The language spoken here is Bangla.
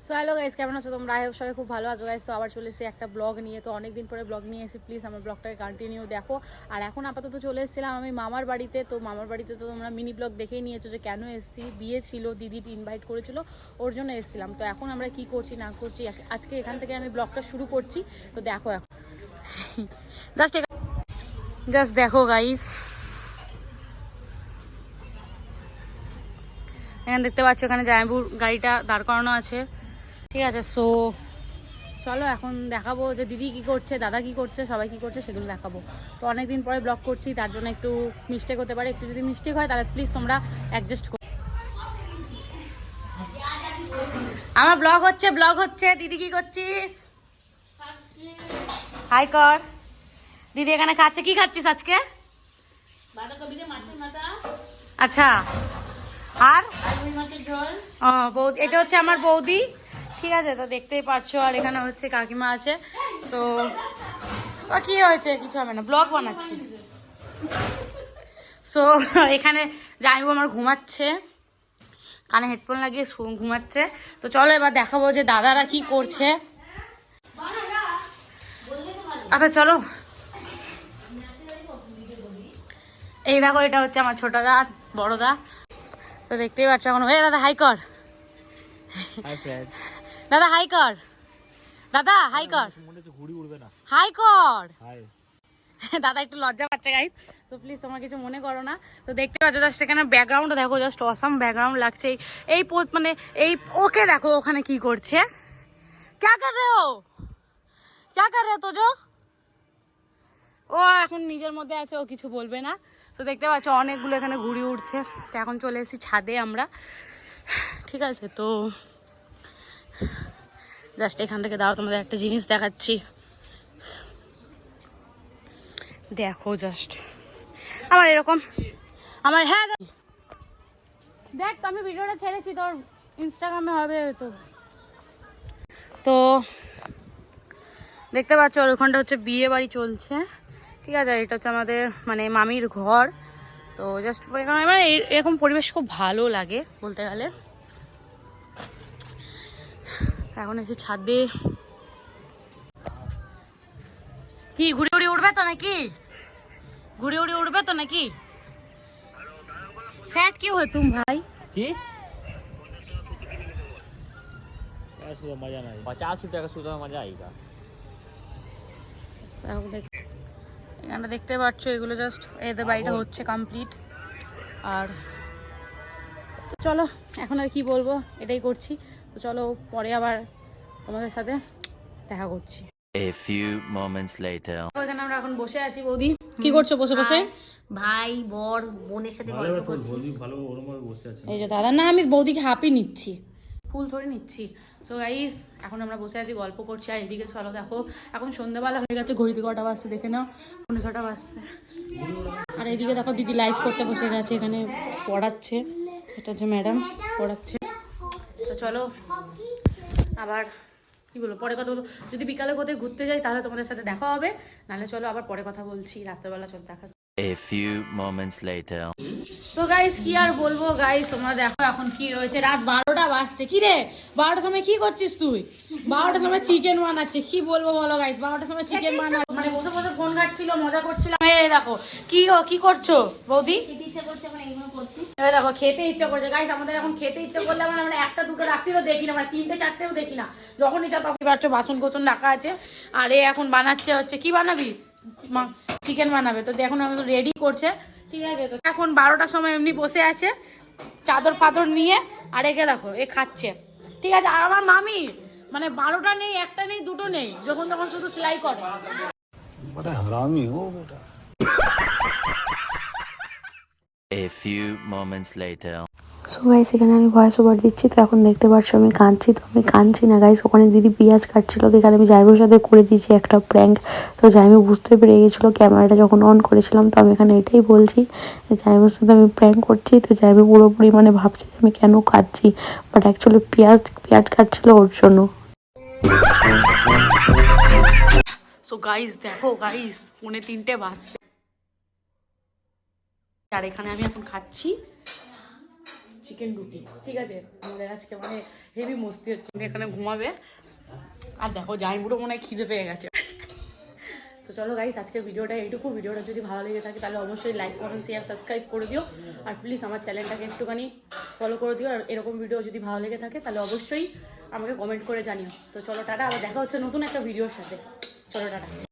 সো হ্যালো গাইস, কেমন আছো তোমরা? আই হোপ সবাই খুব ভালো আছো গাইস। তো আবার চলে এসেছি একটা ব্লগ নিয়ে। তো অনেকদিন পরে ব্লগ নিয়ে এসেছি, প্লিজ আমার ব্লগটাকে কন্টিনিউ দেখো। আর এখন আপাতত চলে এসেছিলাম আমি মামার বাড়িতে। তো মামার বাড়িতে তো তোমরা মিনি ব্লগ দেখেই নিয়েছো যে কেন এসেছি। বিয়ে ছিল, দিদি ইনভাইট করেছিল, ওর জন্য এসেছিলাম। তো এখন আমরা কি করছি না করছি আজকে এখান থেকে আমি ব্লগটা শুরু করছি। তো দেখো এখন জাস্ট দেখো গাইস, এখানে দেখতে পাচ্ছ এখানে জামাইবুর গাড়িটা দাঁড় করানো আছে, ঠিক আছে। সো চলো এখন দেখাবো যে দিদি কি করছে, দাদা কি করছে, সবাই কি করছে সেগুলো দেখাবো। তো অনেকদিন পরে ব্লগ করছি, তার জন্য একটু মিস্টেক হতে পারে। একটু যদি মিস্টেক হয় তাহলে প্লিজ তোমরা অ্যাডজাস্ট করো। আমার ব্লগ হচ্ছে। দিদি কি করছিস? হাই কর। দিদি এখানে খাচ্ছে। কি খাচ্ছিস আজকে? আচ্ছা, আর এটা হচ্ছে আমার বৌদি, ঠিক আছে। তো দেখতেই পাচ্ছ, আর এখানে হচ্ছে কাকিমা আছে। সো কি হয়েছে, কিছু হবে না, ব্লগ বানাচ্ছি। সো এখানে জামাইবু আমার ঘুমাচ্ছে, কানে হেডফোন লাগিয়ে ঘুমাচ্ছে। তো চলো এবার দেখাবো যে দাদারা কি করছে। আচ্ছা চলো, এই দেখো এটা হচ্ছে আমার ছোট দা, বড় দা। তো দেখতেই পাচ্ছ এখন। দাদা হাই কর। দাদা হাই কর। দাদা হাই কর। হাই কর। দাদা একটু লজ্জা পাচ্ছে গাইস, তো প্লিজ তোমরা কিছু মনে করো না। তো দেখতে পাচ্ছ জাস্ট এখানে ব্যাকগ্রাউন্ড দেখো, জাস্ট অসাম ব্যাকগ্রাউন্ড লাগছে। এই মানে এই ওকে দেখো ওখানে কি করছে। ক্যা কর রে হো, ক্যা কর রে তো জো। ও এখন নিজের মধ্যে আছে, ও কিছু বলবে না। তো দেখতে পাচ্ছ অনেকগুলো এখানে ঘুড়ি উঠছে। তো এখন চলে এসেছি ছাদে আমরা, ঠিক আছে। তো জাস্ট এখান থেকে দাও তোমাদের একটা জিনিস দেখাচ্ছি, দেখো জাস্ট আমার এরকম আমার। হ্যাঁ দেখ, তো আমি ভিডিওটা ছেড়েছি, তোর ইনস্টাগ্রামে হবে তো। তো দেখতে পাচ্ছ ওখানটা হচ্ছে বিয়ে বাড়ি চলছে, ঠিক আছে। এটা হচ্ছে আমাদের মানে মামির ঘর। তো জাস্ট মানে এরকম পরিবেশ খুব ভালো লাগে বলতে গেলে। এখন এসে ছাদে। কি ঘুরে উড়ে উঠবে তো নাকি? ঘুরে উড়ে উঠবে তো নাকি? सैड क्यों हो तुम भाई? की 50 का सुधा मजा आएगा। এখানটা দেখতে পাচ্ছ এগুলো জাস্ট এদের বাড়িটা হচ্ছে কমপ্লিট। আর চলো এখন আর কি বলবো, এটাই করছি। তো চলো পরে আবার তোমাদের সাথে দেখা করছি। A few moments later. এখানে আমরা এখন বসে আছি। বৌদি কি করছো বসে বসে? ভাই বর বোনের সাথে গল্প করছি। এই যে দাদা, না আমি বৌদিকে হাপি নিচ্ছি, ফুল ধরে নিচ্ছি। সো গাইস এখন আমরা বসে আছি, গল্প করছি। আর এদিকে চলো দেখো এখন সন্ধ্যাবেলা হয়ে গেছে, ঘড়িতে কটা বাজছে দেখে নাও, 6:30 বাজছে। আর এইদিকে দেখো দিদি লাইভ করতে বসে গেছে, এখানে পড়াচ্ছে। এটা হচ্ছে ম্যাডাম পড়াচ্ছে। তো চলো আবার কি বলবো, পরে কথা বলবো। যদি বিকালে কোথায় ঘুরতে যাই তাহলে তোমাদের সাথে দেখা হবে, নাহলে চলো আবার পরে কথা বলছি। রাত্রেবেলা চলো দেখা। A few moments later. তো গাইস কি আর বলবো গাইস, তোমরা দেখো এখন কি হয়েছে, রাত 12টা বাজছে। কি রে 12টার সময় কি করছিস তুই? 12টার সময় চিকেন বানাচ্ছে, কি বলবো বলো গাইস, 12টার সময় চিকেন বানাচ্ছে। মানে বসে বসে ফোন ঘাটছিল, মজা করছিলাম। এই দেখো কি করছো বৌদি? খেতে ইচ্ছা করছে এখন এইগুলো করছি। এই দেখো খেতে ইচ্ছা করছে গাইস, আমাদের এখন খেতে ইচ্ছা করলে আমরা একটা দুটো রাত্রিও দেখি না, মানে 3টে 4টেও দেখি না, যখন ইচ্ছা তখন। পাচ্ছ বাসন কোসন রাখা আছে। আর এ এখন বানাচ্ছে হচ্ছে কি বানাবি, চিকেন বানাবে। তো এখন আমি রেডি করছে, ঠিক আছে। তো এখন 12টার সময় এমনি বসে আছে চাদর ফাদর নিয়ে, আর একে দেখো এ খাচ্ছে, ঠিক আছে। আর আমার মামি মানে 12টা নেই, একটা নেই, দুটো নেই, যখন তখন শুধু সেলাই করে। बड़ा हरामी हो बेटा। A few moments later. So guys এখানে আমি ভয়েস ওভার দিচ্ছি। তো এখন দেখতে পাচ্ছ আমি কাঁদছি, তো আমি কাঁদছি না গাইস। ওখানে দিদি পেঁয়াজ কাটছিল, এখানে আমি জাইবুর সাথে করে দিয়েছি একটা প্র্যাঙ্ক। তো জাইবু বুঝতে পেরে গেছিলো ক্যামেরাটা যখন অন করেছিলাম। তো আমি এখানে এটাই বলছি যে জাইবুর সাথে আমি প্র্যাঙ্ক করছি। তো জাইবু পুরোপুরি মানে ভাবছি যে আমি কেন কাঁদছি, বাট অ্যাকচুয়ালি পেঁয়াজ কাটছিল ওর জন্য। সো গাইস দেখো গাইস 2:45 বাজছে, আর এখানে আমি এখন খাচ্ছি চিকেন রুটি, ঠিক আছে? আমাদের আজকে মানে হেভি মস্তি হচ্ছে, এখানে ঘুমাবে। আর দেখো জাইমবুড়ো মনে হয় খিদে পেয়ে গেছে। তো চলো গাইস, আজকের ভিডিওটা এইটুকু। ভিডিওটা যদি ভালো লেগে থাকে তাহলে অবশ্যই লাইক, কমেন্ট, শেয়ার, সাবস্ক্রাইব করে দিও। আর প্লিজ আমার চ্যানেলটাকে একটুখানি ফলো করে দিও। আর এরকম ভিডিও যদি ভালো লেগে থাকে তাহলে অবশ্যই আমাকে কমেন্ট করে জানিও। তো চলো টাটা, আবার দেখা হচ্ছে নতুন একটা ভিডিওর সাথে। চলো টাটা।